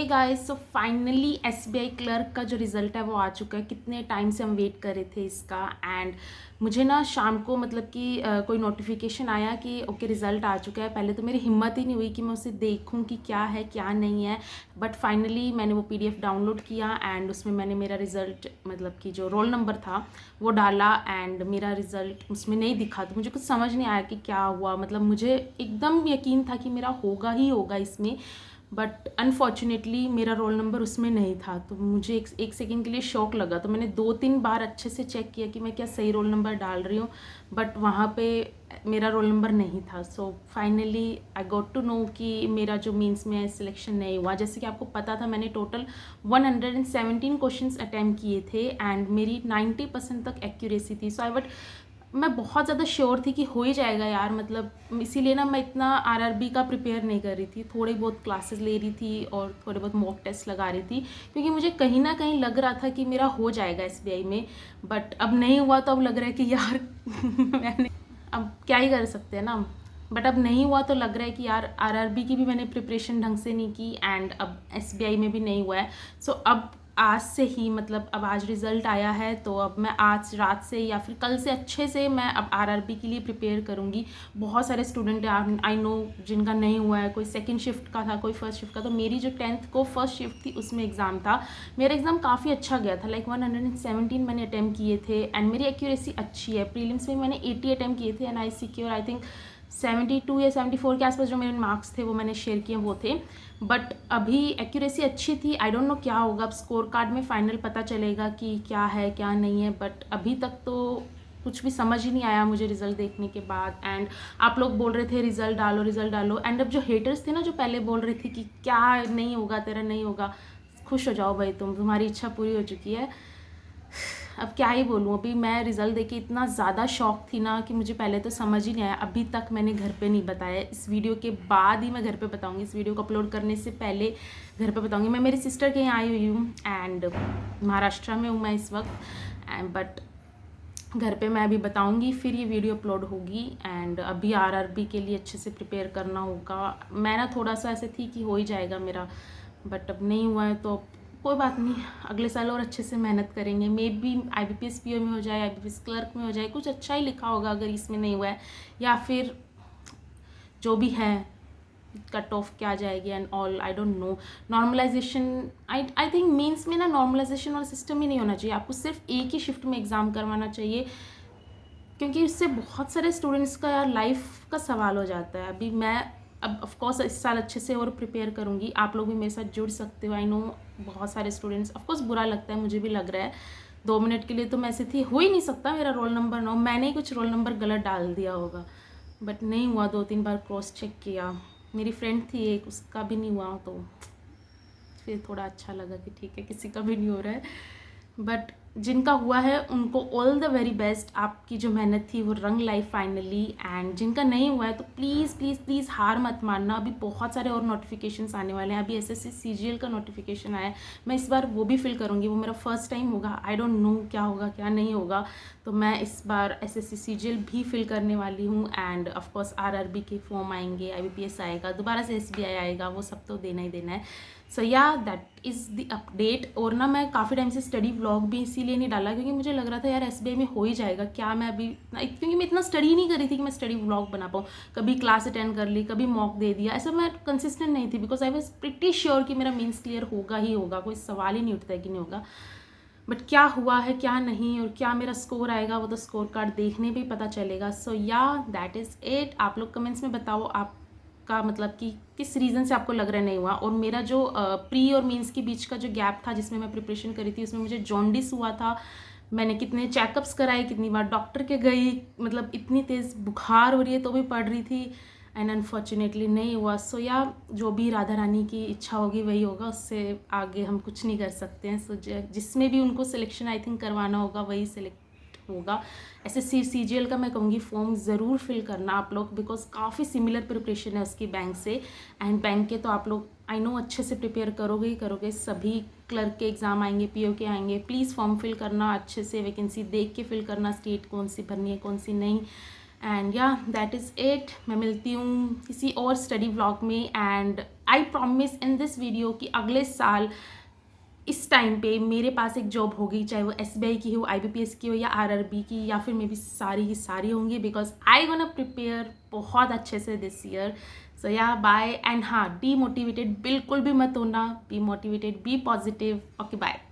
Guys, so finally SBI clerk का जो result है वो आ चुका है। कितने टाइम से हम वेट कर रहे थे इसका। एंड मुझे ना शाम को मतलब कि कोई नोटिफिकेशन आया कि ओके रिज़ल्ट आ चुका है। पहले तो मेरी हिम्मत ही नहीं हुई कि मैं उसे देखूं कि क्या है क्या नहीं है। बट फाइनली मैंने वो पीडीएफ डाउनलोड किया एंड उसमें मैंने मेरा रिज़ल्ट मतलब कि जो रोल नंबर था वो डाला एंड मेरा रिज़ल्ट उसमें नहीं दिखा। तो मुझे कुछ समझ नहीं आया कि क्या हुआ। मतलब मुझे एकदम यकीन था कि मेरा होगा ही होगा इसमें, बट अनफॉर्चुनेटली मेरा रोल नंबर उसमें नहीं था। तो मुझे एक सेकेंड के लिए शॉक लगा। तो मैंने 2-3 बार अच्छे से चेक किया कि मैं क्या सही रोल नंबर डाल रही हूँ, बट वहाँ पे मेरा रोल नंबर नहीं था। So finally I got to know कि मेरा जो मीन्स में सिलेक्शन नहीं हुआ। जैसे कि आपको पता था मैंने टोटल 117 क्वेश्चंस अटैम्प्ट किए थे एंड मेरी 90% तक एक्यूरेसी थी। सो मैं बहुत ज़्यादा श्योर थी कि हो ही जाएगा यार। मतलब इसीलिए ना मैं इतना आरआरबी का प्रिपेयर नहीं कर रही थी। थोड़ी बहुत क्लासेस ले रही थी और थोड़े बहुत मॉक टेस्ट लगा रही थी, क्योंकि मुझे कहीं ना कहीं लग रहा था कि मेरा हो जाएगा एसबीआई में। बट अब नहीं हुआ तो अब लग रहा है कि यार मैंने अब क्या ही कर सकते हैं ना। बट अब नहीं हुआ तो लग रहा है कि यार आरआरबी की भी मैंने प्रिपरेशन ढंग से नहीं की एंड अब एसबीआई में भी नहीं हुआ है। सो अब आज से ही मतलब अब आज रिज़ल्ट आया है तो अब मैं आज रात से या फिर कल से अच्छे से मैं अब आरआरबी के लिए प्रिपेयर करूँगी। बहुत सारे स्टूडेंट आई नो जिनका नहीं हुआ है। कोई सेकंड शिफ्ट का था, कोई फर्स्ट शिफ्ट का। तो मेरी जो 10th को फर्स्ट शिफ्ट थी उसमें एग्ज़ाम था। मेरा एग्ज़ाम काफ़ी अच्छा गया था, लाइक 117 मैंने अटैम्प्ट किए थे एंड मेरी एक्यूरेसी अच्छी है। प्रीलिम्स में मैंने 80 अटैम्प्ट किए थे and I secure I think 72 या 74 के आसपास जो मेरे मार्क्स थे वो मैंने शेयर किए वो थे। बट अभी एक्यूरेसी अच्छी थी। आई डोंट नो क्या होगा, अब स्कोर कार्ड में फाइनल पता चलेगा कि क्या है क्या नहीं है। बट अभी तक तो कुछ भी समझ ही नहीं आया मुझे रिज़ल्ट देखने के बाद। एंड आप लोग बोल रहे थे रिज़ल्ट डालो एंड अब जो हेटर्स थे ना जो पहले बोल रहे थे कि क्या नहीं होगा तेरा नहीं होगा, खुश हो जाओ भाई, तुम्हारी इच्छा पूरी हो चुकी है। अब क्या ही बोलूँ। अभी मैं रिज़ल्ट देके इतना ज़्यादा शॉक थी ना कि मुझे पहले तो समझ ही नहीं आया। अभी तक मैंने घर पे नहीं बताया। इस वीडियो के बाद ही मैं घर पे बताऊँगी। इस वीडियो को अपलोड करने से पहले घर पे बताऊँगी। मैं मेरी सिस्टर के यहाँ आई हुई हूँ एंड महाराष्ट्र में हूँ मैं इस वक्त एंड बट घर पे मैं अभी बताऊंगी, फिर ये वीडियो अपलोड होगी। एंड अभी आरआरबी के लिए अच्छे से प्रिपेयर करना होगा। मैं ना थोड़ा सा ऐसे थी कि हो ही जाएगा मेरा, बट अब नहीं हुआ है तो कोई बात नहीं। अगले साल और अच्छे से मेहनत करेंगे। मे बी आईबीपीएस पीओ में हो जाए, आईबीपीएस क्लर्क में हो जाए, कुछ अच्छा ही लिखा होगा अगर इसमें नहीं हुआ है। या फिर जो भी है कट ऑफ क्या जाएगी and all, I don't know. Normalization I think means में ना नॉर्मलाइजेशन वाला सिस्टम ही नहीं होना चाहिए। आपको सिर्फ एक ही शिफ्ट में एग्ज़ाम करवाना चाहिए, क्योंकि इससे बहुत सारे स्टूडेंट्स का यार लाइफ का सवाल हो जाता है। अभी मैं अब ऑफकोर्स इस साल अच्छे से और प्रिपेयर करूँगी। आप लोग भी मेरे साथ जुड़ सकते हो। आई नो बहुत सारे स्टूडेंट्स, ऑफकोर्स बुरा लगता है, मुझे भी लग रहा है। 2 मिनट के लिए तो मैं ऐसे थी, हो ही नहीं सकता मेरा रोल नंबर ना हो। मैंने ही कुछ रोल नंबर गलत डाल दिया होगा, बट नहीं हुआ। 2-3 बार क्रॉस चेक किया। मेरी फ्रेंड थी एक, उसका भी नहीं हुआ तो फिर थोड़ा अच्छा लगा कि ठीक है किसी का भी नहीं हो रहा है। बट जिनका हुआ है उनको ऑल द वेरी बेस्ट। आपकी जो मेहनत थी वो रंग लाई फाइनली। एंड जिनका नहीं हुआ है तो प्लीज़ प्लीज़ प्लीज़ हार मत मानना। अभी बहुत सारे और नोटिफिकेशंस आने वाले हैं। अभी एसएससी सीजीएल का नोटिफिकेशन आया है, मैं इस बार वो भी फिल करूँगी। वो मेरा फर्स्ट टाइम होगा। आई डोंट नो क्या होगा क्या नहीं होगा। तो मैं इस बार एसएससी सीजीएल भी फिल करने वाली हूँ। एंड ऑफकोर्स आरआरबी के फॉर्म आएंगे, आईबीपीएस आएगा, दोबारा से एसबीआई आएगा, वो सब तो देना ही देना है। सो या दैट इज़ द अपडेट। और ना मैं काफ़ी टाइम से स्टडी व्लॉग भी इसीलिए नहीं डाला क्योंकि मुझे लग रहा था यार एसबीआई में हो ही जाएगा क्या। मैं अभी क्योंकि मैं इतना स्टडी नहीं कर रही थी कि मैं स्टडी व्लॉग बना पाऊँ। कभी क्लास अटेंड कर ली, कभी मॉक दे दिया, ऐसा मैं कंसिस्टेंट नहीं थी। Because I was pretty sure कि मेरा मीन्स क्लियर होगा ही होगा, कोई सवाल ही नहीं उठता है कि नहीं होगा। बट क्या हुआ है क्या नहीं और क्या मेरा स्कोर आएगा वो तो स्कोर कार्ड देखने पे ही पता चलेगा। सो या दैट इज़ इट। आप लोग कमेंट्स में बताओ आपका मतलब कि किस रीज़न से आपको लग रहा है नहीं हुआ। और मेरा जो प्री और मीन्स के बीच का जो गैप था जिसमें मैं प्रिपरेशन करी थी उसमें मुझे जॉन्डिस हुआ था। मैंने कितने चेकअप्स कराए, कितनी बार डॉक्टर के गई, मतलब इतनी तेज़ बुखार हो रही है तो भी पढ़ रही थी एंड अनफॉर्चुनेटली नहीं हुआ। सो या जो भी राधा रानी की इच्छा होगी वही होगा, उससे आगे हम कुछ नहीं कर सकते हैं। सो जिसमें भी उनको सिलेक्शन आई थिंक करवाना होगा वही सिलेक्ट होगा। एसएससी सीजीएल का मैं कहूँगी फॉर्म ज़रूर फिल करना आप लोग, बिकॉज काफ़ी सिमिलर प्रिपरेशन है उसकी बैंक से। एंड बैंक के तो आप लोग आई नो अच्छे से प्रिपेयर करोगे ही करोगे। सभी क्लर्क के एग्ज़ाम आएंगे, पीओ के आएंगे। प्लीज़ फॉर्म फिल करना अच्छे से, वैकेंसी देख के फिल करना, स्टेट कौन सी भरनी है कौन सी नहीं। एंड या दैट इज़ इट। मैं मिलती हूँ किसी और स्टडी व्लॉग में। And I promise in this video कि अगले साल इस टाइम पे मेरे पास एक जॉब होगी, चाहे वो SBI की हो, IBPS की हो या RRB की, या फिर मे बी सारी की सारी होंगी, बिकॉज आई गोना प्रिपेयर बहुत अच्छे से दिस ईयर. सो या बाय. एंड हाँ, डीमोटिवेटेड बिल्कुल भी मत होना. Be motivated, be positive. Okay bye.